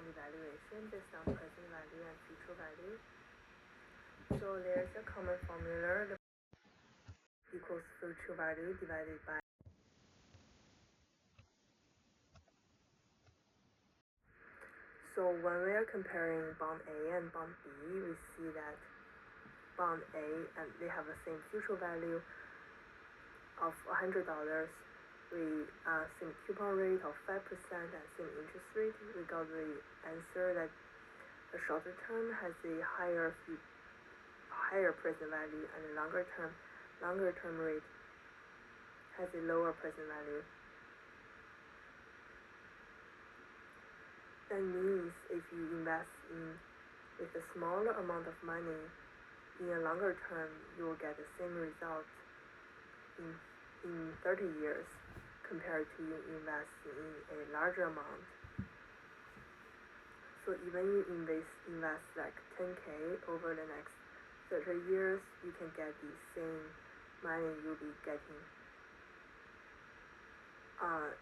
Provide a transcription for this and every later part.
bond evaluation based on present value and future value. So there's a common formula, the equals future value divided by. So when we are comparing bond A and bond B, we see that bond A and they have the same future value of $100. We same coupon rate of 5% and same interest rate. We got the answer that the shorter term has a higher present value and the longer term rate has a lower present value. That means if you invest with a smaller amount of money in a longer term, you will get the same result in 30 years compared to you invest in a larger amount. So even you invest like 10K over the next 30 years, you can get the same money you'll be getting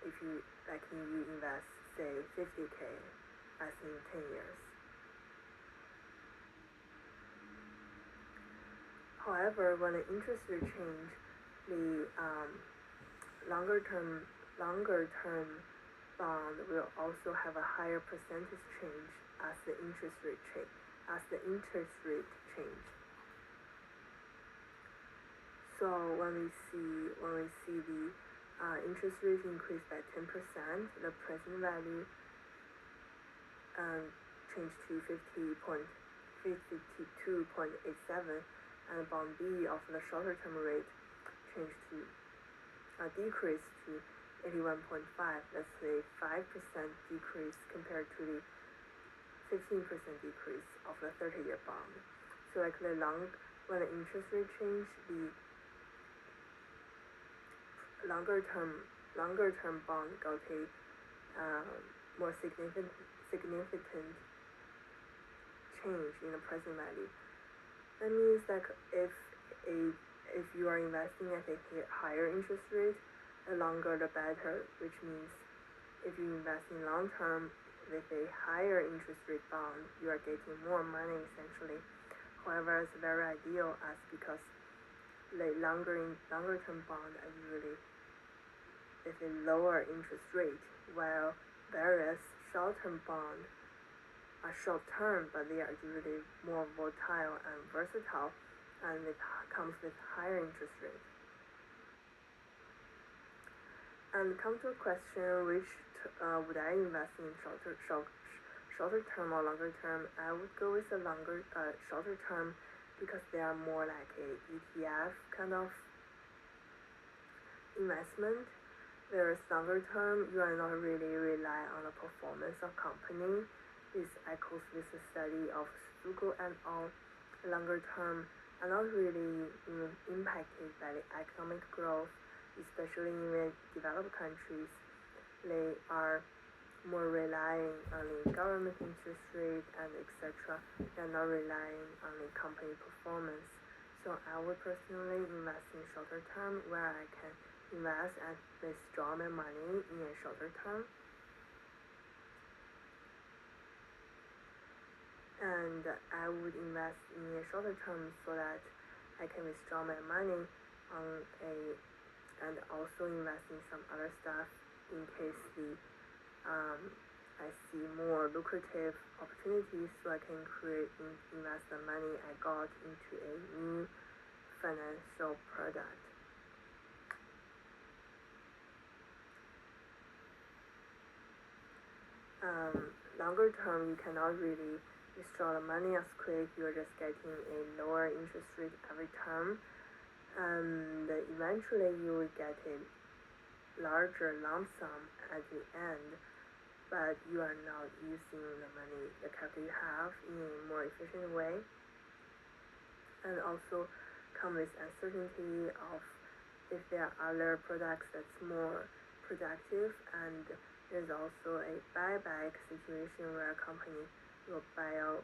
if you invest say 50K as in 10 years. However, when the interest rate change, the longer term bond will also have a higher percentage change as the interest rate change. So when we see the interest rate increase by 10%, the present value changed to 52.87, and bond B of the shorter term rate changed to decrease to 81.5. That's a 5% decrease compared to the 15% decrease of the 30-year bond. So like when the interest rate change, the longer term bond got a more significant change in the present value. That means that if you are investing at a higher interest rate, the longer the better, which means if you invest in long term with a higher interest rate bond, you are getting more money essentially. However, it's very ideal because the longer term bond are usually with a lower interest rate, while various short term bond are short term, but they are usually more volatile and versatile, and it comes with higher interest rate. And come to a question, which would I invest in, shorter term or longer term? I would go with the shorter term, because they are more like a ETF kind of investment. Whereas longer term, you are not really rely on the performance of company. This echoes with the study of Sugo and all. Longer term are not really impacted by the economic growth, especially in developed countries. They are more relying on the government interest rate and etc. They are not relying on the company performance. So I would personally invest in shorter term, where I can invest and withdraw my money in a shorter term. And I would invest in a shorter term so that I can withdraw my money and also invest in some other stuff in case I see more lucrative opportunities, so I can invest the money I got into a new financial product. Longer term, you cannot really withdraw the money as quick. You're just getting a lower interest rate every term, and eventually you will get a larger lump sum at the end, but you are not using the money, the capital you have, in a more efficient way. And also come with uncertainty of if there are other products that's more productive, and there's also a buyback situation where a company will buy your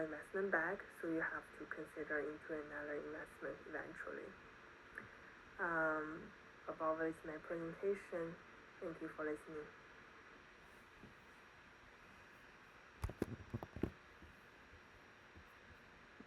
investment back, so you have to consider into another investment eventually. Above is my presentation. Thank you for listening.